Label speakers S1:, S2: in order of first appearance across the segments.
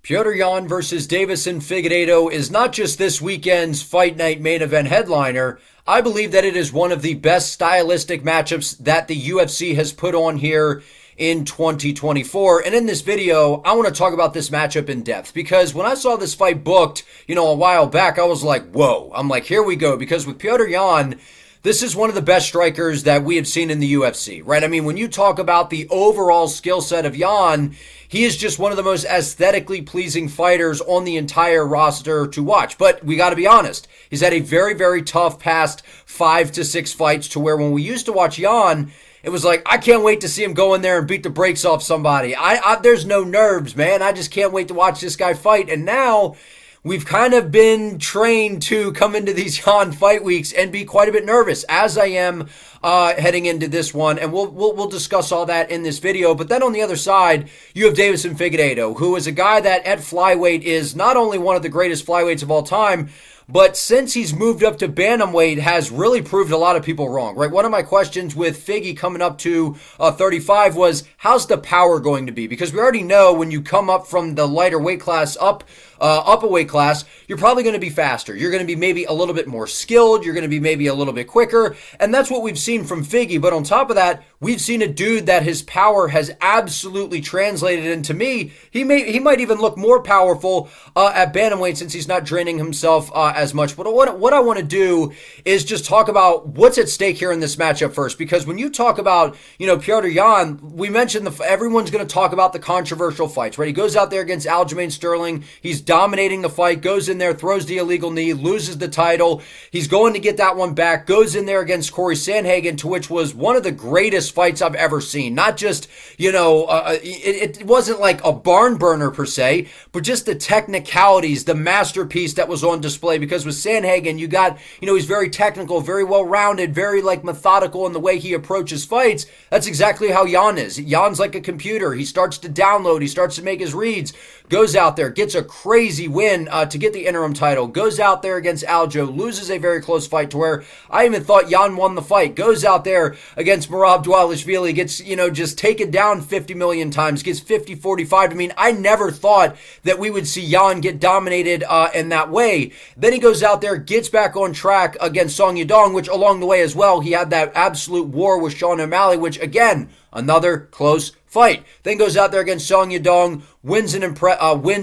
S1: Petr Yan versus Deiveson Figueiredo is not just this weekend's Fight Night main event headliner. I believe that it is one of the best stylistic matchups that the UFC has put on here in 2024. And in this video, I want to talk about this matchup in depth because when I saw this fight booked, a while back, I was like, whoa. I'm like, here we go. Because with Petr Yan, this is one of the best strikers that we have seen in the UFC, right? I mean, when you talk about the overall skill set of Yan, he is just one of the most aesthetically pleasing fighters on the entire roster to watch. But we got to be honest, he's had a very, very tough past 5 to 6 fights to where when we used to watch Yan, it was like, I can't wait to see him go in there and beat the brakes off somebody. There's no nerves, man. I just can't wait to watch this guy fight. And now we've kind of been trained to come into these Yan fight weeks and be quite a bit nervous, as I am heading into this one, and we'll discuss all that in this video. But then on the other side, you have Deiveson Figueiredo, who is a guy that at flyweight is not only one of the greatest flyweights of all time, but since he's moved up to bantamweight, has really proved a lot of people wrong, right? One of my questions with Figgy coming up to 35 was, how's the power going to be? Because we already know when you come up from the lighter weight class up a weight class, you're probably going to be faster. You're going to be maybe a little bit more skilled. You're going to be maybe a little bit quicker. And that's what we've seen from Figgy. But on top of that, we've seen a dude that his power has absolutely translated into me. He might even look more powerful at bantamweight since he's not draining himself as much. But what I want to do is just talk about what's at stake here in this matchup first. Because when you talk about, Petr Yan, we mentioned everyone's going to talk about the controversial fights, right? He goes out there against Aljamain Sterling. He's dominating the fight, goes in there, throws the illegal knee, loses the title. He's going to get that one back, goes in there against Corey Sandhagen, to which was one of the greatest fights I've ever seen. Not just, it wasn't like a barn burner per se, but just the technicalities, the masterpiece that was on display. Because with Sandhagen, you got, he's very technical, very well-rounded, very methodical in the way he approaches fights. That's exactly how Yan is. Yan's like a computer. He starts to download, he starts to make his reads, goes out there, gets a crazy win to get the interim title, goes out there against Aljo, loses a very close fight to where I even thought Yan won the fight, goes out there against Merab Dvalishvili, gets, just taken down 50 million times, gets 50-45. I mean, I never thought that we would see Yan get dominated in that way. Then he goes out there, gets back on track against Song Yadong, which along the way as well, he had that absolute war with Sean O'Malley, which again, another close fight. Then goes out there against Song Yadong, wins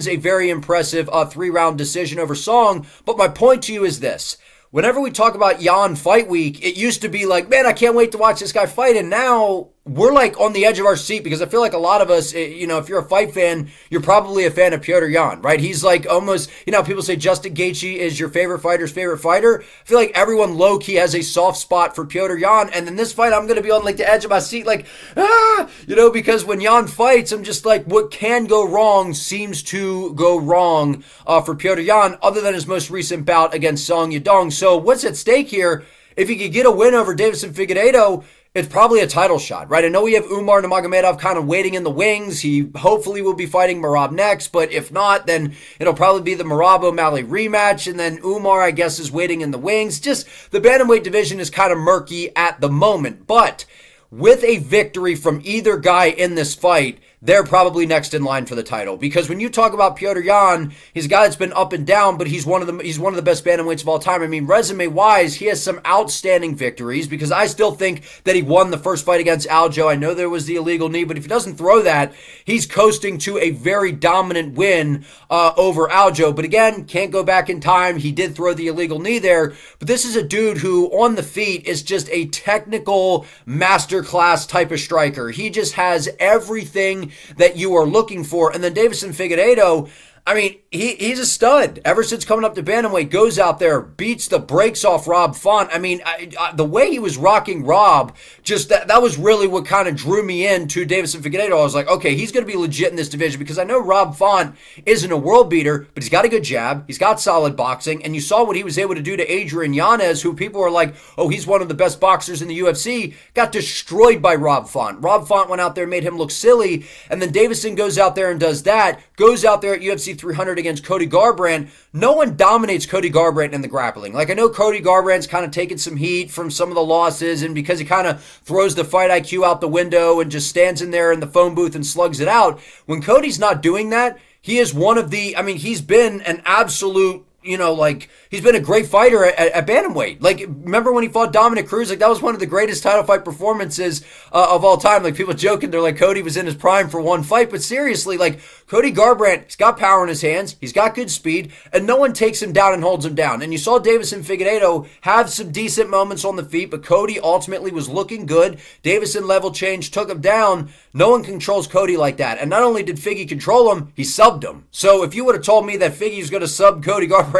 S1: a very impressive 3-round decision over Song. But my point to you is this. Whenever we talk about Yan Fight Week, it used to be like, man, I can't wait to watch this guy fight. And now we're on the edge of our seat because I feel like a lot of us, if you're a fight fan, you're probably a fan of Petr Yan, right? He's almost, people say Justin Gaethje is your favorite fighter's favorite fighter. I feel like everyone low-key has a soft spot for Petr Yan. And in this fight, I'm going to be on the edge of my seat because when Yan fights, I'm just what can go wrong seems to go wrong for Petr Yan, other than his most recent bout against Song Yadong. So what's at stake here? If he could get a win over Deiveson Figueiredo, it's probably a title shot, right? I know we have Umar Nurmagomedov kind of waiting in the wings. He hopefully will be fighting Merab next, but if not, then it'll probably be the Merab O'Malley rematch, and then Umar, I guess, is waiting in the wings. Just the bantamweight division is kind of murky at the moment, but with a victory from either guy in this fight, they're probably next in line for the title. Because when you talk about Petr Yan, he's a guy that's been up and down, but he's one of the best bantamweights of all time. I mean, resume-wise, he has some outstanding victories because I still think that he won the first fight against Aljo. I know there was the illegal knee, but if he doesn't throw that, he's coasting to a very dominant win over Aljo. But again, can't go back in time. He did throw the illegal knee there, but this is a dude who on the feet is just a technical masterclass type of striker. He just has everything that you are looking for. And then Deiveson Figueiredo, I mean, he's a stud. Ever since coming up to bantamweight, goes out there, beats the brakes off Rob Font. I mean, the way he was rocking Rob, just that was really what kind of drew me in to Deiveson Figueiredo. I was like, okay, he's going to be legit in this division because I know Rob Font isn't a world beater, but he's got a good jab. He's got solid boxing. And you saw what he was able to do to Adrian Yanez, who people are like, oh, he's one of the best boxers in the UFC. Got destroyed by Rob Font. Rob Font went out there, made him look silly. And then Deiveson goes out there and does that. Goes out there at UFC 300 against Cody Garbrandt. No one dominates Cody Garbrandt in the grappling. I know Cody Garbrandt's kind of taken some heat from some of the losses, and because he kind of throws the fight IQ out the window and just stands in there in the phone booth and slugs it out. When Cody's not doing that, He is one of the, I mean, he's been an absolute, like, he's been a great fighter at bantamweight. Like, remember when he fought Dominic Cruz? Like, that was one of the greatest title fight performances of all time. Like, people joking, they're like, Cody was in his prime for one fight. But seriously, like, Cody Garbrandt, he's got power in his hands, he's got good speed, and no one takes him down and holds him down. And you saw Deiveson Figueiredo have some decent moments on the feet, but Cody ultimately was looking good. Deiveson level change, took him down. No one controls Cody like that. And not only did Figgy control him, he subbed him. So if you would have told me that Figgy was going to sub Cody Garbrandt,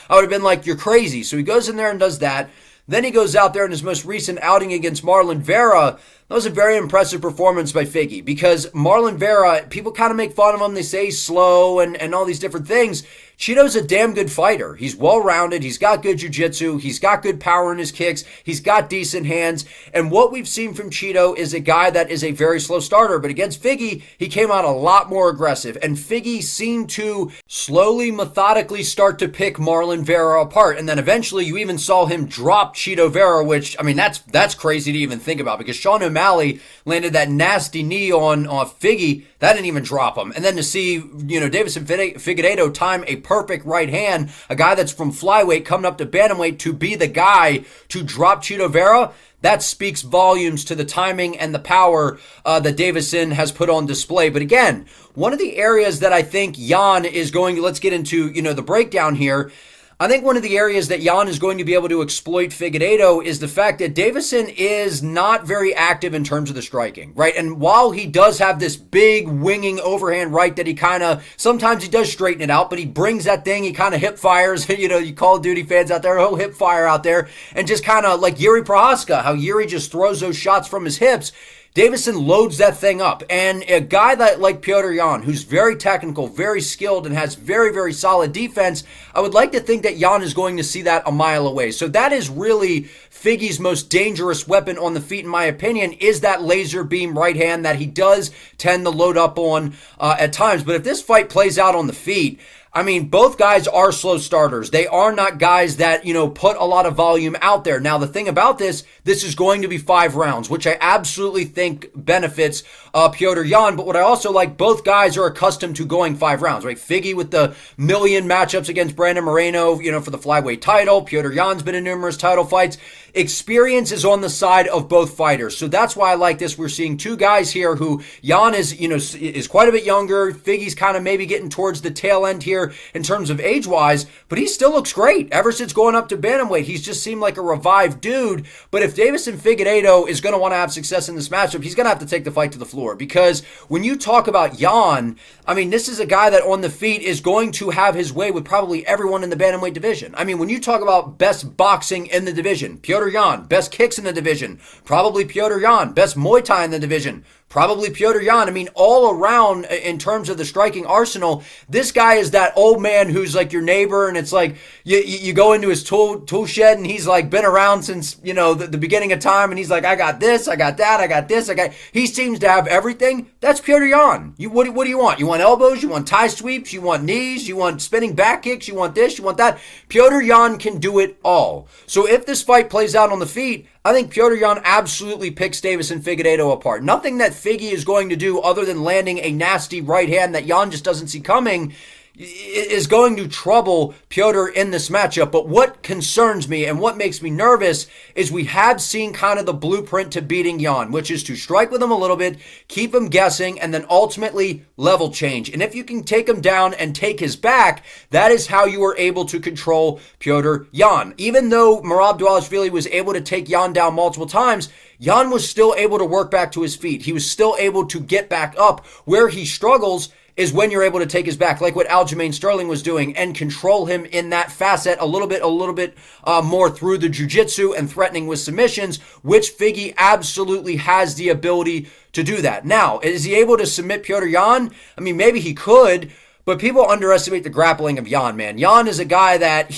S1: I would have been like, you're crazy. So he goes in there and does that. Then he goes out there in his most recent outing against Marlon Vera. That was a very impressive performance by Figgy, because Marlon Vera, people kind of make fun of him. They say he's slow and all these different things. Cheeto's a damn good fighter. He's well-rounded. He's got good jiu-jitsu. He's got good power in his kicks. He's got decent hands. And what we've seen from Cheeto is a guy that is a very slow starter. But against Figgy, he came out a lot more aggressive. And Figgy seemed to slowly, methodically start to pick Marlon Vera apart. And then eventually you even saw him drop Cheeto Vera, which, I mean, that's crazy to even think about, because Sean O'Malley landed that nasty knee on Figgy. That didn't even drop him. And then to see, Deiveson Figueiredo time a perfect right hand, a guy that's from flyweight coming up to bantamweight to be the guy to drop Cheeto Vera, that speaks volumes to the timing and the power that Deiveson has put on display. But again, one of the areas that I think Yan is going to, let's get into, the breakdown here. I think one of the areas that Yan is going to be able to exploit Figueiredo is the fact that Deiveson is not very active in terms of the striking, right? And while he does have this big winging overhand right that he kind of, sometimes he does straighten it out, but he brings that thing, he kind of hip fires, you Call of Duty fans out there, he'll hip fire out there, and just kind of like Yuri Prohaska, how Yuri just throws those shots from his hips. Deiveson loads that thing up, and a guy that like Petr Yan, who's very technical, very skilled, and has very, very solid defense, I would like to think that Yan is going to see that a mile away. So that is really Figgy's most dangerous weapon on the feet, in my opinion, is that laser beam right hand that he does tend to load up on at times. But if this fight plays out on the feet, I mean, both guys are slow starters. They are not guys that, put a lot of volume out there. Now, the thing about this is going to be 5 rounds, which I absolutely think benefits Petr Yan. But what I also like, both guys are accustomed to going 5 rounds, right? Figgy with the million matchups against Brandon Moreno, for the flyweight title. Petr Yan's been in numerous title fights. Experience is on the side of both fighters. So that's why I like this. We're seeing 2 guys here who Yan is quite a bit younger. Figgy's kind of maybe getting towards the tail end here in terms of age-wise, but he still looks great. Ever since going up to bantamweight, he's just seemed like a revived dude. But if Deiveson Figueiredo is going to want to have success in this matchup, he's going to have to take the fight to the floor, because when you talk about Yan, I mean, this is a guy that on the feet is going to have his way with probably everyone in the bantamweight division. I mean, when you talk about best boxing in the division, Petr Yan. Best kicks in the division, probably Petr Yan. Best Muay Thai in the division, probably Petr Yan. I mean, all around in terms of the striking arsenal, this guy is that old man who's like your neighbor, and it's like you go into his tool shed, and he's like been around since the beginning of time, and he's like, I got this, I got that, I got this, He seems to have everything. That's Petr Yan. What do you want? You want elbows? You want tie sweeps? You want knees? You want spinning back kicks? You want this? You want that? Petr Yan can do it all. So if this fight plays out on the feet, I think Petr Yan absolutely picks Deiveson Figueiredo apart. Nothing that Figgy is going to do other than landing a nasty right hand that Yan just doesn't see coming is going to trouble Petr in this matchup. But what concerns me and what makes me nervous is we have seen kind of the blueprint to beating Yan, which is to strike with him a little bit, keep him guessing, and then ultimately level change. And if you can take him down and take his back, that is how you are able to control Petr Yan. Even though Merab Dvalishvili was able to take Yan down multiple times, Yan was still able to work back to his feet. He was still able to get back up. Where he struggles is when you're able to take his back, like what Aljamain Sterling was doing, and control him in that facet a little bit more through the jiu-jitsu and threatening with submissions, which Figgy absolutely has the ability to do that. Now, is he able to submit Petr Yan? I mean, maybe he could, but people underestimate the grappling of Yan, man. Yan is a guy that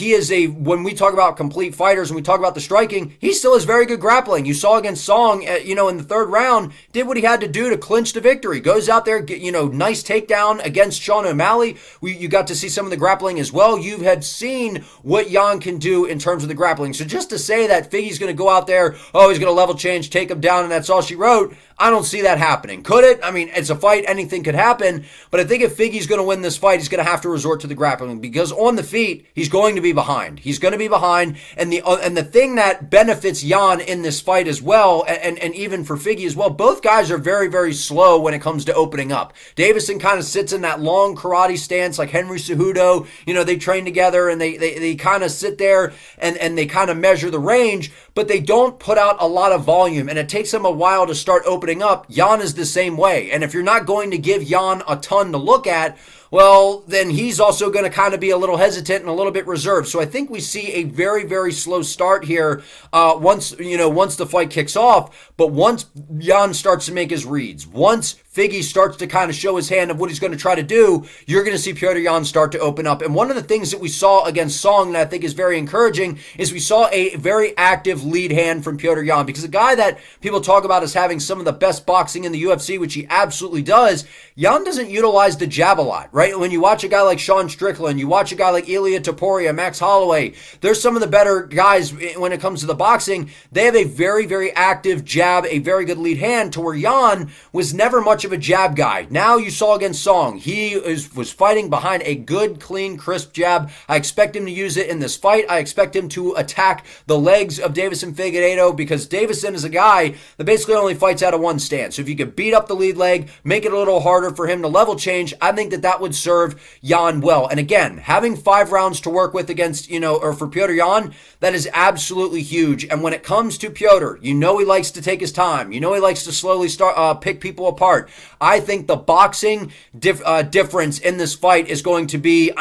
S1: when we talk about complete fighters and we talk about the striking, he still has very good grappling. You saw against Song, in the 3rd round, did what he had to do to clinch the victory. Goes out there, nice takedown against Sean O'Malley. You got to see some of the grappling as well. You have seen what Yan can do in terms of the grappling. So just to say that Figgy's going to go out there, he's going to level change, take him down, and that's all she wrote, I don't see that happening. Could it? I mean, it's a fight. Anything could happen. But I think if Figgy's going to win this fight, he's going to have to resort to the grappling because on the feet, he's going to be behind. He's going to be behind. And the thing that benefits Yan in this fight as well, and even for Figgy as well, both guys are very, very slow when it comes to opening up. Deiveson kind of sits in that long karate stance like Henry Cejudo. You know, they train together and they kind of sit there and they kind of measure the range, but they don't put out a lot of volume, and it takes them a while to start opening up. Yan is the same way, and if you're not going to give Yan a ton to look at, well, then he's also going to kind of be a little hesitant and a little bit reserved. So I think we see a very, very slow start here once the fight kicks off. But once Yan starts to make his reads, once Figgy starts to kind of show his hand of what he's going to try to do, you're going to see Petr Yan start to open up. And one of the things that we saw against Song that I think is very encouraging is we saw a very active lead hand from Petr Yan, because a guy that people talk about as having some of the best boxing in the UFC, which he absolutely does, Yan doesn't utilize the jab a lot, right? When you watch a guy like Sean Strickland, you watch a guy like Ilia Topuria, Max Holloway, there's some of the better guys when it comes to the boxing. They have a very, very active jab, a very good lead hand, to where Yan was never much of a jab guy. Now you saw against Song, he was fighting behind a good, clean, crisp jab. I expect him to use it in this fight. I expect him to attack the legs of Deiveson Figueiredo, because Deiveson is a guy that basically only fights out of one stance. So if you could beat up the lead leg, make it a little harder for him to level change, I think that would serve Yan well. And again, having 5 rounds to work with against, or for Petr Yan, that is absolutely huge. And when it comes to Petr, he likes to take his time. He likes to slowly start pick people apart. I think the boxing difference in this fight is going to be,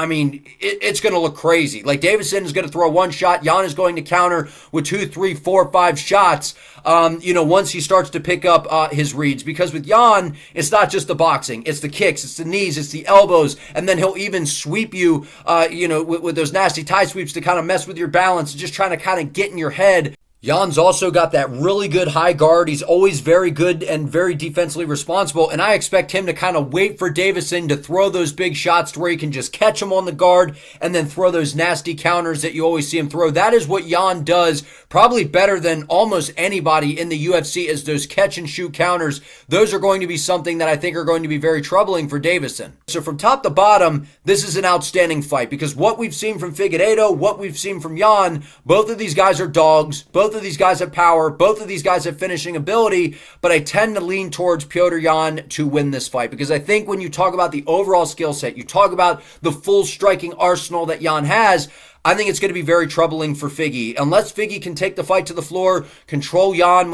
S1: it's going to look crazy. Like, Deiveson is going to throw one shot. Yan is going to counter with 2, 3, 4, 5 shots, once he starts to pick up his reads. Because with Yan, it's not just the boxing. It's the kicks, it's the knees, it's the elbows, and then he'll even sweep you, with those nasty tie sweeps to kind of mess with your balance, just trying to kind of get in your head. Jan's also got that really good high guard. He's always very good and very defensively responsible, and I expect him to kind of wait for Deiveson to throw those big shots to where he can just catch him on the guard and then throw those nasty counters that you always see him throw. That is what Yan does probably better than almost anybody in the UFC, is those catch and shoot counters. Those are going to be something that I think are going to be very troubling for Deiveson. So from top to bottom, this is an outstanding fight, because what we've seen from Figueiredo, what we've seen from Yan, both of these guys are dogs. Both of these guys have power. Both of these guys have finishing ability, but I tend to lean towards Petr Yan to win this fight, because I think when you talk about the overall skill set, you talk about the full striking arsenal that Yan has, I think it's going to be very troubling for Figgy. Unless Figgy can take the fight to the floor, control Yan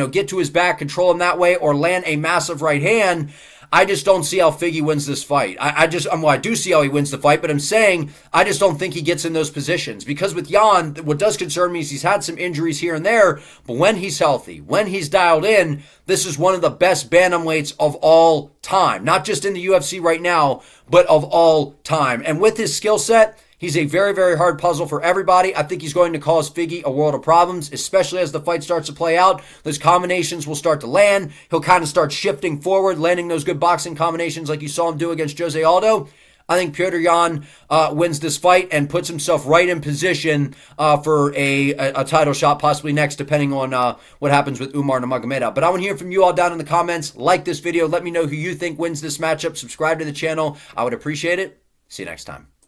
S1: get to his back, control him that way, or land a massive right hand, I just don't see how Figgy wins this fight. I do see how he wins the fight, but I'm saying I just don't think he gets in those positions. Because with Yan, what does concern me is he's had some injuries here and there, but when he's healthy, when he's dialed in, this is one of the best bantamweights of all time. Not just in the UFC right now, but of all time. And with his skill set, he's a very, very hard puzzle for everybody. I think he's going to cause Figgy a world of problems, especially as the fight starts to play out. Those combinations will start to land. He'll kind of start shifting forward, landing those good boxing combinations like you saw him do against Jose Aldo. I think Petr Yan wins this fight and puts himself right in position for a title shot, possibly next, depending on what happens with Umar Nurmagomedov. But I want to hear from you all down in the comments. Like this video. Let me know who you think wins this matchup. Subscribe to the channel. I would appreciate it. See you next time.